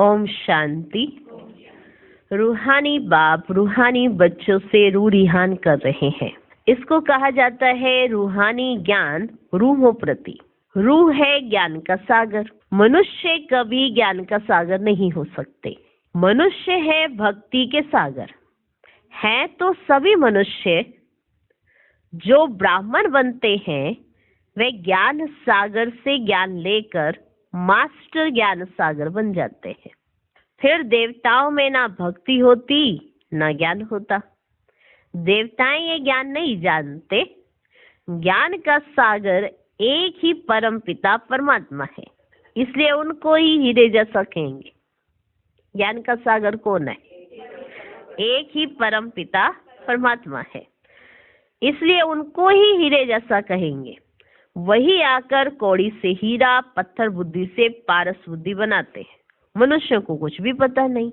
ओम शांति। रूहानी बाप रूहानी बच्चों से रूह रिहान कर रहे हैं। इसको कहा जाता है रूहानी ज्ञान रूहों प्रति। रूह है ज्ञान का सागर। मनुष्य कभी ज्ञान का सागर नहीं हो सकते। मनुष्य है भक्ति के सागर। हैं तो सभी मनुष्य जो ब्राह्मण बनते हैं वे ज्ञान सागर से ज्ञान लेकर मास्टर ज्ञान सागर बन जाते हैं। फिर देवताओं में ना भक्ति होती ना ज्ञान होता। देवताएं ये ज्ञान नहीं जानते। ज्ञान का सागर एक ही परम पिता परमात्मा है, इसलिए उनको ही हीरे जैसा कहेंगे। ज्ञान का सागर कौन है? एक ही परम पिता परमात्मा है, इसलिए उनको ही हीरे जैसा कहेंगे। वही आकर कौड़ी से हीरा, पत्थर बुद्धि से पारस बुद्धि बनाते हैं। मनुष्य को कुछ भी पता नहीं।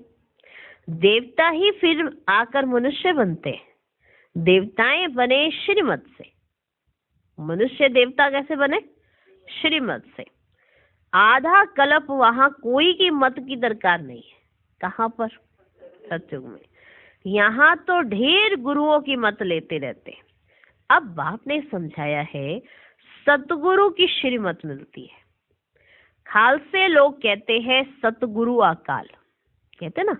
देवता ही फिर आकर मनुष्य बनते हैं। देवताएं बने श्रीमत से। मनुष्य देवता कैसे बने? श्रीमत से। आधा कल्प वहां कोई की मत की दरकार नहीं है। कहाँ पर? सत्युग में। यहाँ तो ढेर गुरुओं की मत लेते रहते हैं। अब बाप ने समझाया है सतगुरु की श्रीमत मिलती है। खालसे लोग कहते हैं सतगुरु अकाल, कहते ना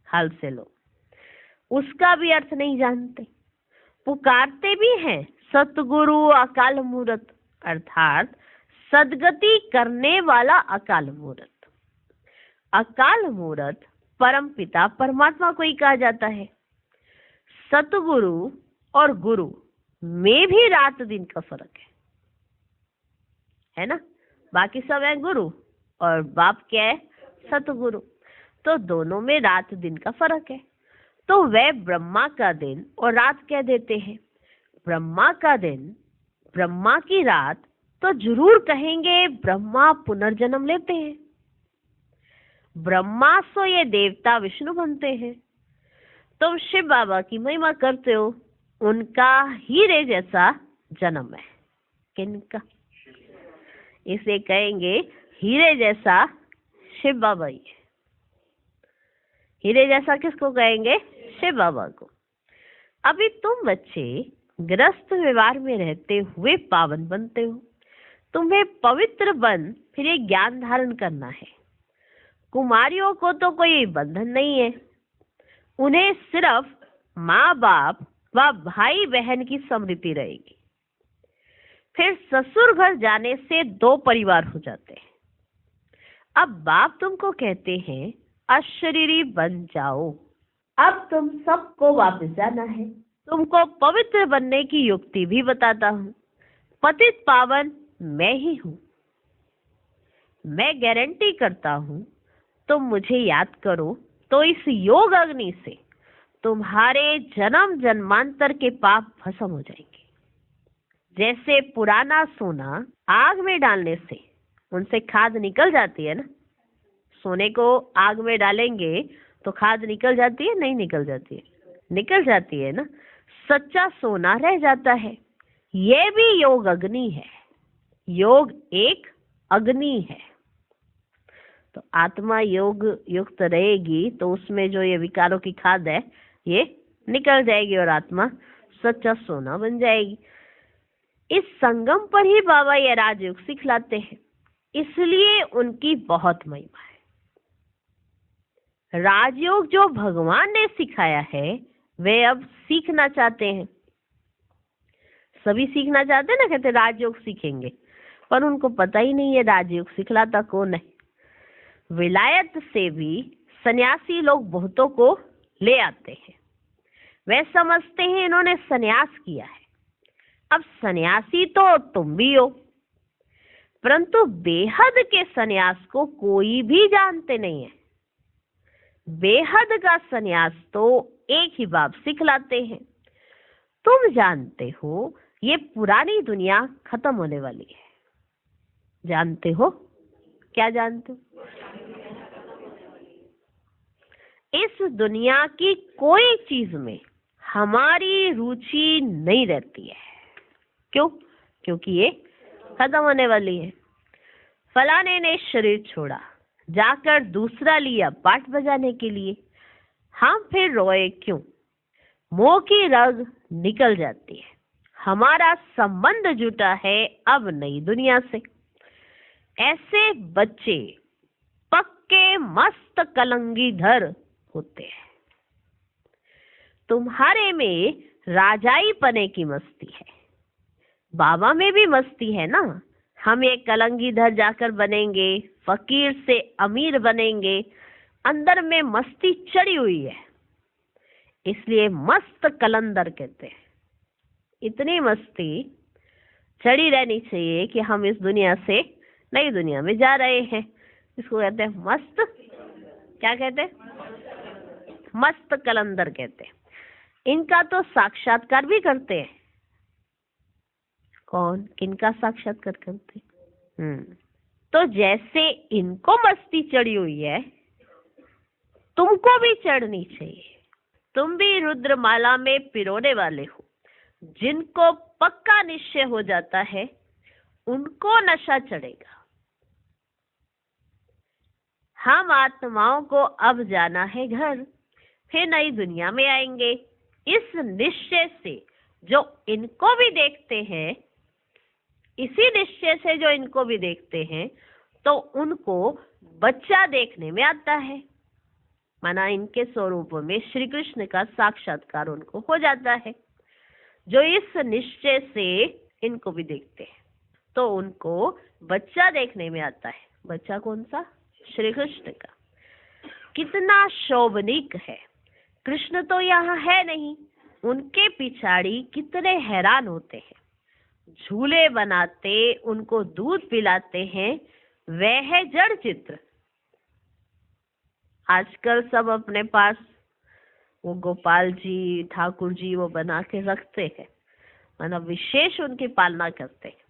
खालसे लोग, उसका भी अर्थ नहीं जानते। पुकारते भी हैं सतगुरु अकाल मूरत, अर्थात सदगति करने वाला अकाल मूरत। अकाल मूरत परम पिता परमात्मा को ही कहा जाता है। सतगुरु और गुरु में भी रात दिन का फर्क है ना? बाकी सब है गुरु और बाप क्या है? सतगुरु। तो दोनों में रात दिन का फर्क है। तो वह ब्रह्मा का दिन और रात कह देते हैं। ब्रह्मा का दिन, ब्रह्मा की रात, तो जरूर कहेंगे ब्रह्मा पुनर्जन्म लेते हैं। ब्रह्मा सो ये देवता विष्णु बनते हैं। तुम शिव बाबा की महिमा करते हो, उनका हीरे जैसा जन्म है। किनका? इसे कहेंगे हीरे जैसा शिव बाबा ही है। हीरे जैसा किसको कहेंगे? शिव बाबा को। अभी तुम बच्चे ग्रस्त व्यवहार में रहते हुए पावन बनते हो। तुम्हें पवित्र बन फिर ये ज्ञान धारण करना है। कुमारियों को तो कोई बंधन नहीं है। उन्हें सिर्फ माँ बाप व भाई बहन की स्मृति रहेगी। फिर ससुर घर जाने से दो परिवार हो जाते हैं। अब बाप तुमको कहते हैं अशरीरी बन जाओ। अब तुम सबको वापस जाना है। तुमको पवित्र बनने की युक्ति भी बताता हूँ। पतित पावन मैं ही हूँ। मैं गारंटी करता हूँ तुम मुझे याद करो तो इस योग अग्नि से तुम्हारे जन्म जन्मांतर के पाप भस्म हो जाएंगे। जैसे पुराना सोना आग में डालने से उनसे खाद निकल जाती है ना। सोने को आग में डालेंगे तो खाद निकल जाती है? नहीं निकल जाती है? निकल जाती है ना। सच्चा सोना रह जाता है। ये भी योग अग्नि है। योग एक अग्नि है। तो आत्मा योग युक्त रहेगी तो उसमें जो ये विकारों की खाद है ये निकल जाएगी और आत्मा सच्चा सोना बन जाएगी। इस संगम पर ही बाबा ये राजयोग सिखलाते हैं, इसलिए उनकी बहुत महिमा है। राजयोग जो भगवान ने सिखाया है वे अब सीखना चाहते हैं। सभी सीखना चाहते हैं ना, कहते राजयोग सीखेंगे, पर उनको पता ही नहीं है राजयोग सिखलाता कौन है। विलायत से भी सन्यासी लोग बहुतों को ले आते हैं। वे समझते हैं इन्होंने सन्यास किया है। अब सन्यासी तो तुम भी हो, परंतु बेहद के सन्यास को कोई भी जानते नहीं है। बेहद का सन्यास तो एक ही बाप सिखलाते हैं। तुम जानते हो ये पुरानी दुनिया खत्म होने वाली है। जानते हो? क्या जानते हो? इस दुनिया की कोई चीज में हमारी रुचि नहीं रहती है। क्यों? क्योंकि ये खत्म होने वाली है। फलाने ने शरीर छोड़ा, जाकर दूसरा लिया पाट बजाने के लिए। हम फिर रोए क्यों? मोह की रग निकल जाती है, हमारा संबंध जुटा है अब नई दुनिया से। ऐसे बच्चे पक्के मस्त कलंगीधर होते हैं। तुम्हारे में राजाई पने की मस्ती है, बाबा में भी मस्ती है ना। हम एक कलंगीधर जाकर बनेंगे, फकीर से अमीर बनेंगे, अंदर में मस्ती चढ़ी हुई है, इसलिए मस्त कलंदर कहते हैं। इतनी मस्ती चढ़ी रहनी चाहिए कि हम इस दुनिया से नई दुनिया में जा रहे हैं। इसको कहते हैं मस्त, क्या कहते हैं? मस्त कलंदर कहते हैं। इनका तो साक्षात्कार भी करते हैं। कौन? किनका साक्षात्कार करते? तो जैसे इनको मस्ती चढ़ी हुई है, तुमको भी चढ़नी चाहिए। तुम भी रुद्रमाला में पिरोने वाले हो। जिनको पक्का निश्चय हो जाता है उनको नशा चढ़ेगा। हम आत्माओं को अब जाना है घर, फिर नई दुनिया में आएंगे। इस निश्चय से जो इनको भी देखते हैं, इसी निश्चय से जो इनको भी देखते हैं, तो उनको बच्चा देखने में आता है। माना इनके स्वरूप में श्री कृष्ण का साक्षात्कार उनको हो जाता है। जो इस निश्चय से इनको भी देखते हैं, तो उनको बच्चा देखने में आता है। बच्चा कौन सा? श्री कृष्ण का। कितना शोभनीक है! कृष्ण तो यहाँ है नहीं, उनके पिछाड़ी कितने हैरान होते हैं। झूले बनाते, उनको दूध पिलाते हैं, वह है जड़ चित्र। आजकल सब अपने पास वो गोपाल जी, ठाकुर जी वो बना के रखते हैं, माना विशेष उनकी पालना करते हैं।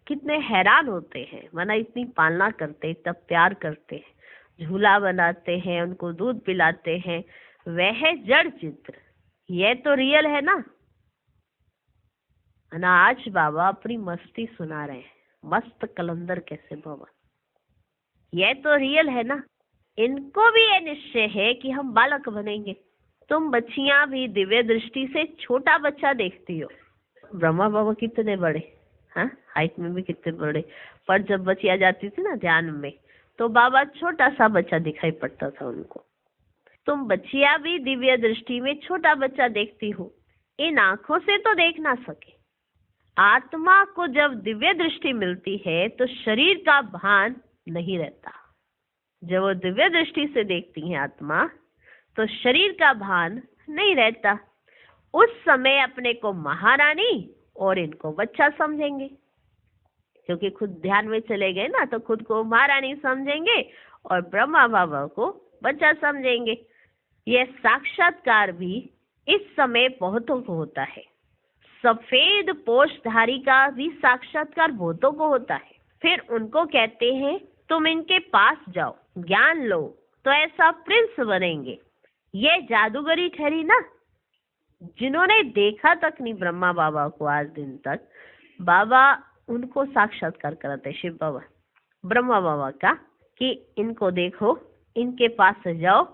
कितने हैरान होते हैं, माना इतनी पालना करते, तब प्यार करते हैं, झूला बनाते हैं, उनको दूध पिलाते हैं, वह है जड़ चित्र। यह तो रियल है ना। आज बाबा अपनी मस्ती सुना रहे हैं, मस्त कलंदर कैसे भवन। यह तो रियल है ना। इनको भी ये निश्चय है कि हम बालक बनेंगे। तुम बच्चियां भी दिव्य दृष्टि से छोटा बच्चा देखती हो। ब्रह्मा बाबा कितने बड़े, हाँ, हाइट में भी कितने बड़े, पर जब बच्चियां जाती थी ना ध्यान में, तो बाबा छोटा सा बच्चा दिखाई पड़ता था उनको। तुम बच्चियां भी दिव्य दृष्टि में छोटा बच्चा देखती हो। इन आंखों से तो देख ना सके। आत्मा को जब दिव्य दृष्टि मिलती है तो शरीर का भान नहीं रहता। जब वो दिव्य दृष्टि से देखती है आत्मा, तो शरीर का भान नहीं रहता। उस समय अपने को महारानी और इनको बच्चा समझेंगे, क्योंकि खुद ध्यान में चले गए ना, तो खुद को महारानी समझेंगे और ब्रह्मा बाबा को बच्चा समझेंगे। यह साक्षात्कार भी इस समय बहुतों को होता है। सफेद पोषधारी का भी साक्षात्कार बहुतों को होता है। फिर उनको कहते हैं तुम इनके पास जाओ, ज्ञान लो, तो ऐसा प्रिंस बनेंगे। ये जादूगरी ठहरी ना। जिन्होंने देखा तक नहीं ब्रह्मा बाबा को आज दिन तक, बाबा उनको साक्षात्कार कराते शिव बाबा ब्रह्मा बाबा का, कि इनको देखो, इनके पास जाओ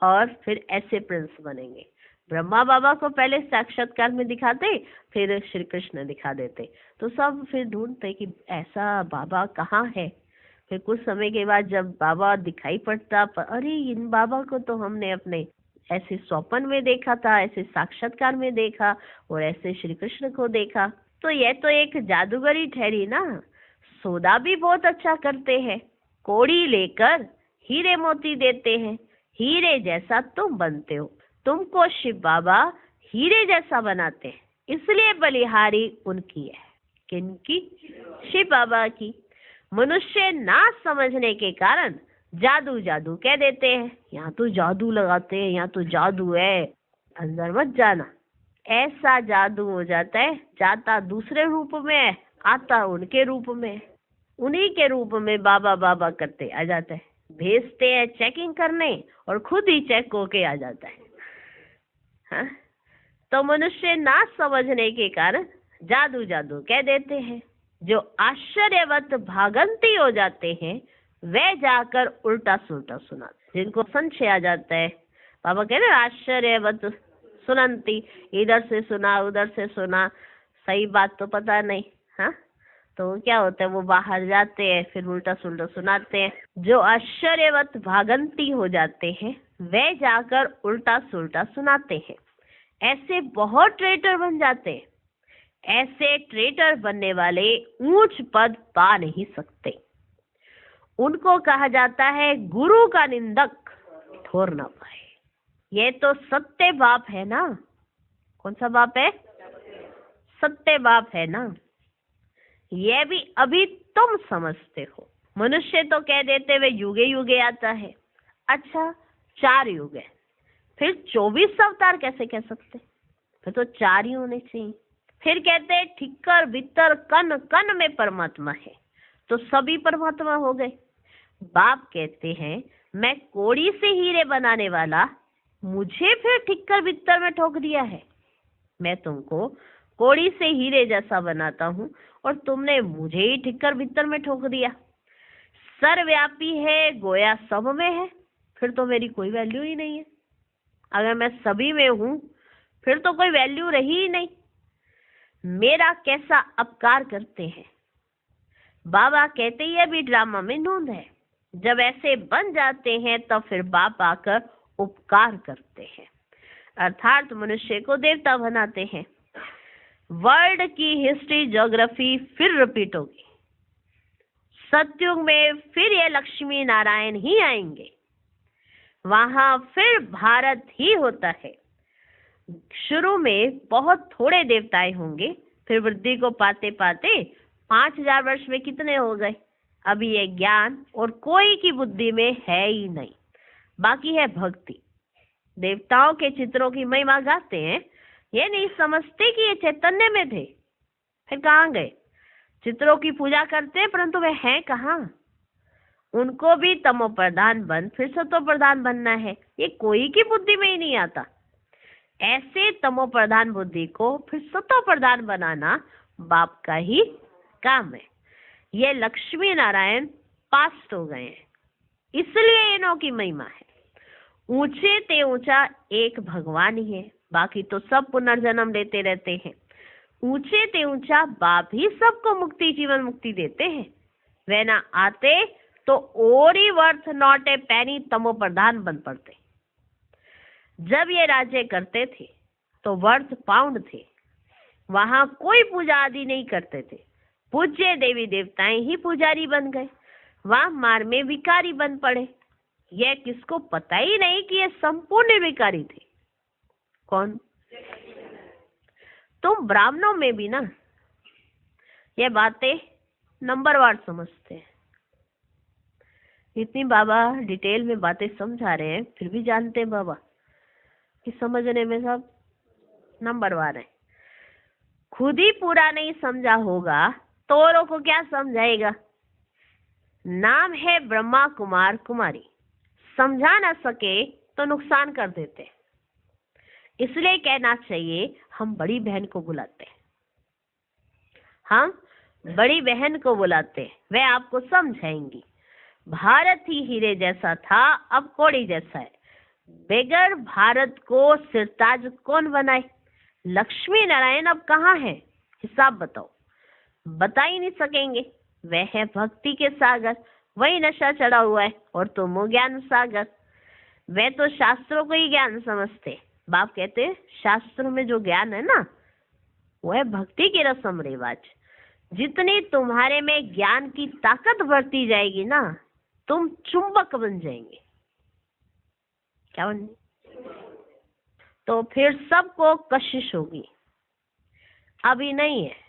और फिर ऐसे प्रिंस बनेंगे। ब्रह्मा बाबा को पहले साक्षात्कार में दिखाते, फिर श्री कृष्ण दिखा देते, तो सब फिर ढूंढते कि ऐसा बाबा कहाँ है। फिर कुछ समय के बाद जब बाबा दिखाई पड़ता, अरे इन बाबा को तो हमने अपने ऐसे स्वप्न में देखा था, ऐसे साक्षात्कार में देखा और ऐसे श्री कृष्ण को देखा। तो यह तो एक जादूगरी ठहरी ना। सौदा भी बहुत अच्छा करते हैं, कौड़ी लेकर हीरे मोती देते हैं। हीरे जैसा तुम बनते हो, तुमको शिव बाबा हीरे जैसा बनाते हैं, इसलिए बलिहारी उनकी है। किनकी? शिव बाबा की। मनुष्य ना समझने के कारण जादू जादू कह देते हैं। यहाँ तो जादू लगाते हैं, यहाँ तो जादू है, अंदर मत जाना। ऐसा जादू हो जाता है, जाता दूसरे रूप में है, आता उनके रूप में, उन्हीं के रूप में बाबा बाबा करते आ जाता है। भेजते हैं चेकिंग करने और खुद ही चेक होके आ जाता है। हाँ? तो मनुष्य ना समझने के कारण जादू जादू कह देते हैं। जो आश्चर्यवत भागंती हो जाते हैं, वे जाकर उल्टा सुल्टा सुनाते। जिनको संशय आ जाता है, बाबा कह रहे आश्चर्यवत सुनंती, इधर से सुना उधर से सुना, सही बात तो पता नहीं। हाँ, तो क्या होता है, वो बाहर जाते हैं फिर उल्टा सुल्टा सुनाते हैं। जो आश्चर्यवत भागंती हो जाते हैं वे जाकर उल्टा सुल्टा सुनाते हैं। ऐसे बहुत ट्रेटर बन जाते हैं। ऐसे ट्रेटर बनने वाले ऊंच पद पा नहीं सकते। उनको कहा जाता है गुरु का निंदक ठोर ना पाए। ये तो सत्य बाप है ना। कौन सा बाप है? सत्य बाप है ना। ये भी अभी तुम समझते हो। मनुष्य तो कह देते वे युगे युगे आता है। अच्छा, 4 युग है, फिर 24 अवतार कैसे कह सकते? फिर तो 4 ही होने चाहिए। फिर कहते हैं ठिक्कर भीतर कन कन में परमात्मा है, तो सभी परमात्मा हो गए। बाप कहते हैं मैं कोड़ी से हीरे बनाने वाला, मुझे फिर ठिक्कर भीतर में ठोक दिया है। मैं तुमको कोड़ी से हीरे जैसा बनाता हूँ और तुमने मुझे ही ठिक्कर भीतर में ठोक दिया। सर्वव्यापी है, गोया सब में है, फिर तो मेरी कोई वैल्यू ही नहीं है। अगर मैं सभी में हूँ फिर तो कोई वैल्यू रही ही नहीं। मेरा कैसा अपकार करते हैं। बाबा कहते ही अभी ड्रामा में नूंद है। जब ऐसे बन जाते हैं तब फिर बाप आकर उपकार करते हैं, अर्थात मनुष्य को देवता बनाते हैं। वर्ल्ड की हिस्ट्री ज्योग्राफी फिर रिपीट होगी। सतयुग में फिर ये लक्ष्मी नारायण ही आएंगे, वहां फिर भारत ही होता है। शुरू में बहुत थोड़े देवताएं होंगे, फिर वृद्धि को पाते पाते 5000 वर्ष में कितने हो गए। अभी ये ज्ञान और कोई की बुद्धि में है ही नहीं, बाकी है भक्ति। देवताओं के चित्रों की महिमा गाते हैं, ये नहीं समझते कि ये चैतन्य में थे, फिर कहाँ गए। चित्रों की पूजा करते हैं परंतु वे हैं कहाँ। उनको भी तमो प्रधान बन फिर सतो प्रधान बनना है, ये कोई की बुद्धि में ही नहीं आता। ऐसे तमो प्रधान बुद्धि को फिर सतो प्रधान बनाना बाप का ही काम है। ये लक्ष्मी नारायण पास्ट हो गए हैं, इसलिए इन्हों की महिमा है। ऊंचे ते ऊंचा एक भगवान ही है, बाकी तो सब पुनर्जन्म लेते रहते हैं। ऊंचे ते ऊंचा बाप ही सबको मुक्ति जीवन मुक्ति देते हैं। वे ना आते तो और ही वर्थ नॉट ए पैनी तमो प्रधान बन पड़ते। जब ये राज्य करते थे तो वर्थ पाउंड थे, वहां कोई पूजा आदि नहीं करते थे। पूज्य देवी देवताएं ही पुजारी बन गए, वहां मार में विकारी बन पड़े। यह किसको पता ही नहीं कि ये संपूर्ण विकारी थे। कौन? तुम ब्राह्मणों में भी ना ये बातें नंबरवार समझते हैं। इतनी बाबा डिटेल में बातें समझा रहे हैं, फिर भी जानते हैं बाबा कि समझने में सब नंबरवार है। खुद ही पूरा नहीं समझा होगा तो औरों को क्या समझाएगा। नाम है ब्रह्मा कुमार कुमारी, समझा ना सके तो नुकसान कर देते। इसलिए कहना चाहिए हम बड़ी बहन को बुलाते हैं, हम बड़ी बहन को बुलाते हैं, वे आपको समझाएंगी। भारत ही हीरे जैसा था, अब कोड़ी जैसा है। बेगर भारत को सिरताज कौन बनाए। लक्ष्मी नारायण अब कहाँ है, हिसाब बताओ। बता ही नहीं सकेंगे। वह है भक्ति के सागर, वही नशा चढ़ा हुआ है, और तुम हो ज्ञान सागर। वे तो शास्त्रों को ही ज्ञान समझते। बाप कहते हैं शास्त्रों में जो ज्ञान है ना, वो है भक्ति की रस्म रिवाज। जितनी तुम्हारे में ज्ञान की ताकत बढ़ती जाएगी ना, तुम चुंबक बन जाएंगे। क्या बन? तो फिर सबको कशिश होगी, अभी नहीं है।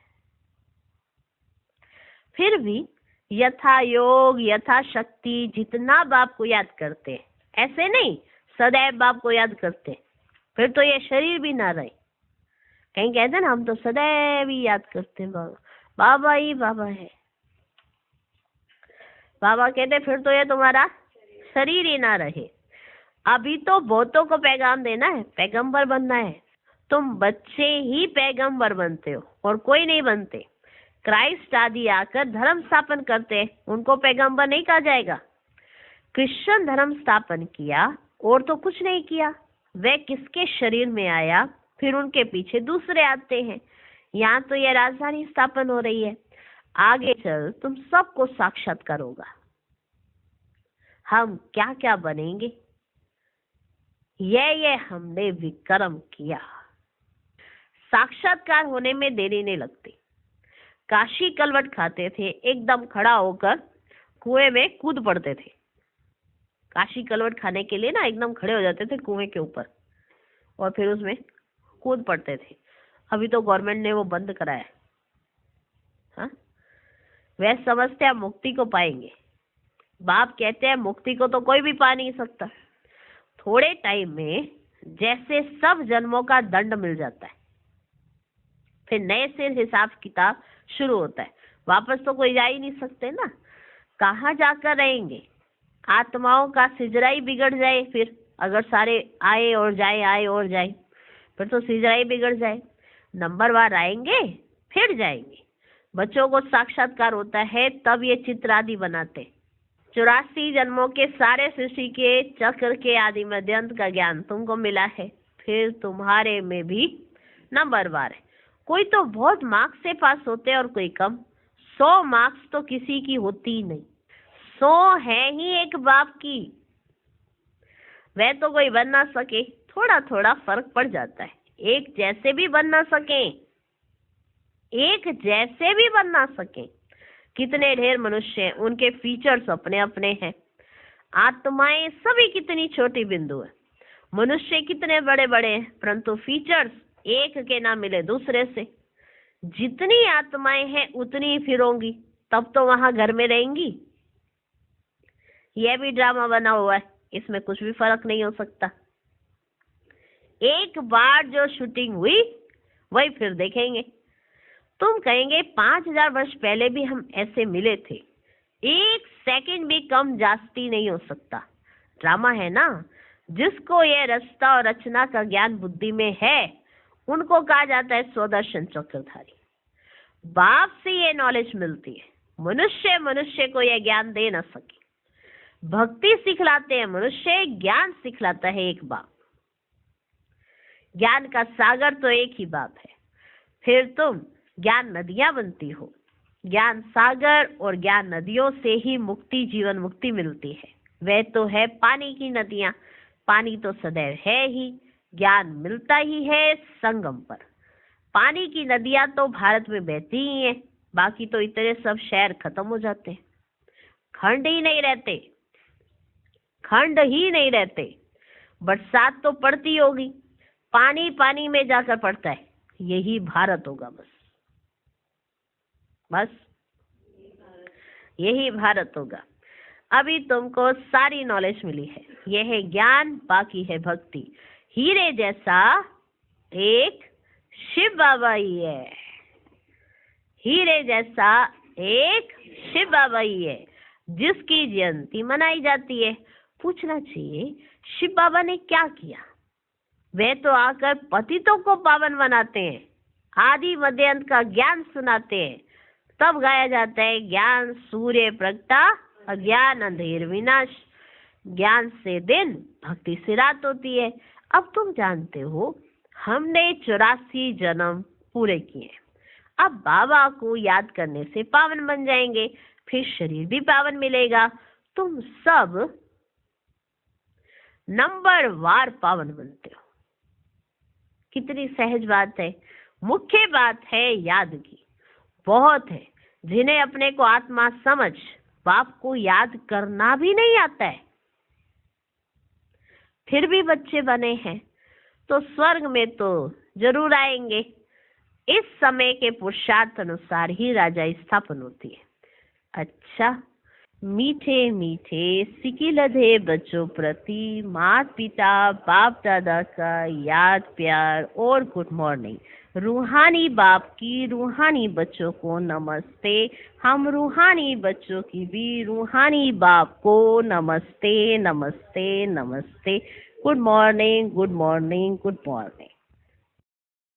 फिर भी यथा योग यथा शक्ति जितना बाप को याद करते हैं, ऐसे नहीं सदैव बाप को याद करते, फिर तो ये शरीर भी ना रहे। कहीं कहते ना हम तो सदैव ही याद करते हैं बाबा, बाबा ही बाबा है। बाबा कहते फिर तो ये तुम्हारा शरीर ही ना रहे। अभी तो बहुतों को पैगाम देना है, पैगंबर बनना है। तुम बच्चे ही पैगंबर बनते हो और कोई नहीं बनते। क्राइस्ट आदि आकर धर्म स्थापन करते हैं, उनको पैगंबर नहीं कहा जाएगा। क्रिश्चियन धर्म स्थापन किया और तो कुछ नहीं किया। वह किसके शरीर में आया, फिर उनके पीछे दूसरे आते हैं। यहाँ तो यह राजधानी स्थापन हो रही है, आगे चल तुम सबको साक्षात्कार होगा। हम क्या क्या बनेंगे, यह हमने विक्रम किया। साक्षात्कार होने में देरी नहीं लगती। काशी कलवट खाते थे, एकदम खड़ा होकर कुएं में कूद पड़ते थे। काशी कलवट खाने के लिए ना एकदम खड़े हो जाते थे कुएं के ऊपर और फिर उसमें कूद पड़ते थे। अभी तो गवर्नमेंट ने वो बंद कराया। हाँ, वह समझते हैं मुक्ति को पाएंगे। बाप कहते हैं मुक्ति को तो कोई भी पा नहीं सकता। थोड़े टाइम में जैसे सब जन्मों का दंड मिल जाता है, फिर नए से हिसाब किताब शुरू होता है। वापस तो कोई जा ही नहीं सकते ना, कहाँ जाकर रहेंगे। आत्माओं का सिजरा ही बिगड़ जाए, फिर अगर सारे आए और जाए आए और जाए, फिर तो सिजरा ही बिगड़ जाए। नंबरवार आएंगे फिर जाएंगे। बच्चों को साक्षात्कार होता है तब ये चित्र आदि बनाते। 84 जन्मों के सारे सृष्टि के चक्र के आदि मध्यांत का ज्ञान तुमको मिला है, फिर तुम्हारे में भी नंबरवार है। कोई तो बहुत मार्क्स से पास होते हैं और कोई कम। 100 मार्क्स तो किसी की होती ही नहीं, 100 है ही एक बाप की। वह तो कोई बन ना सके, थोड़ा थोड़ा फर्क पड़ जाता है। एक जैसे भी बन ना सके, एक जैसे भी बन ना सके। कितने ढेर मनुष्य हैं, उनके फीचर्स अपने अपने हैं। आत्माएं सभी कितनी छोटी बिंदु है, मनुष्य कितने बड़े बड़े हैं, परंतु फीचर्स एक के ना मिले दूसरे से। जितनी आत्माएं हैं उतनी ही फिर होंगी, तब तो वहां घर में रहेंगी। यह भी ड्रामा बना हुआ है, इसमें कुछ भी फर्क नहीं हो सकता। एक बार जो शूटिंग हुई वही फिर देखेंगे। तुम कहेंगे 5000 वर्ष पहले भी हम ऐसे मिले थे। 1 सेकंड भी कम जास्ती नहीं हो सकता। ड्रामा है ना। जिसको यह रचना और रचना का ज्ञान बुद्धि में है, उनको कहा जाता है स्वदर्शन चक्रधारी। बाप से ये नॉलेज मिलती है। मनुष्य मनुष्य को यह ज्ञान दे न सके। भक्ति सिखलाते हैं मनुष्य, ज्ञान सिखलाता है एक बाप। ज्ञान का सागर तो एक ही बाप है। फिर तुम ज्ञान नदियां बनती हो। ज्ञान सागर और ज्ञान नदियों से ही मुक्ति, जीवन मुक्ति मिलती है। वह तो है पानी की नदियां। पानी तो सदैव है ही, ज्ञान मिलता ही है संगम पर। पानी की नदियां तो भारत में बहती ही हैं, बाकी तो इतने सब शहर खत्म हो जाते हैं। खंड ही नहीं रहते, खंड ही नहीं रहते। बरसात तो पड़ती होगी, पानी पानी में जाकर पड़ता है। यही भारत होगा, बस बस यही भारत होगा। अभी तुमको सारी नॉलेज मिली है। यह है ज्ञान, बाकी है भक्ति। हीरे जैसा एक शिव बाबा ही है। हीरे जैसा एक शिव बाबा ही है, जिसकी जयंती मनाई जाती है। पूछना चाहिए शिव बाबा ने क्या किया। वे तो आकर पतितों को पावन बनाते हैं, आदि मध्य अंत का ज्ञान सुनाते हैं। तब गाया जाता है ज्ञान सूर्य प्रगटा, अज्ञान अंधेर विनाश। ज्ञान से दिन, भक्ति से रात होती है। अब तुम जानते हो हमने 84 जन्म पूरे किए। अब बाबा को याद करने से पावन बन जाएंगे, फिर शरीर भी पावन मिलेगा। तुम सब नंबरवार पावन बनते हो। कितनी सहज बात है। मुख्य बात है याद की। बहुत है जिन्हें अपने को आत्मा समझ बाप को याद करना भी नहीं आता है, फिर भी बच्चे बने हैं, तो स्वर्ग में तो जरूर आएंगे। इस समय के पुरुषार्थ अनुसार ही राजा स्थापन होती है। अच्छा, मीठे मीठे सिकिलधे बच्चों प्रति माता पिता बाप दादा का याद प्यार और गुड मॉर्निंग। रूहानी बाप की रूहानी बच्चों को नमस्ते। हम रूहानी बच्चों की भी रूहानी बाप को नमस्ते नमस्ते नमस्ते। Good morning good morning good morning.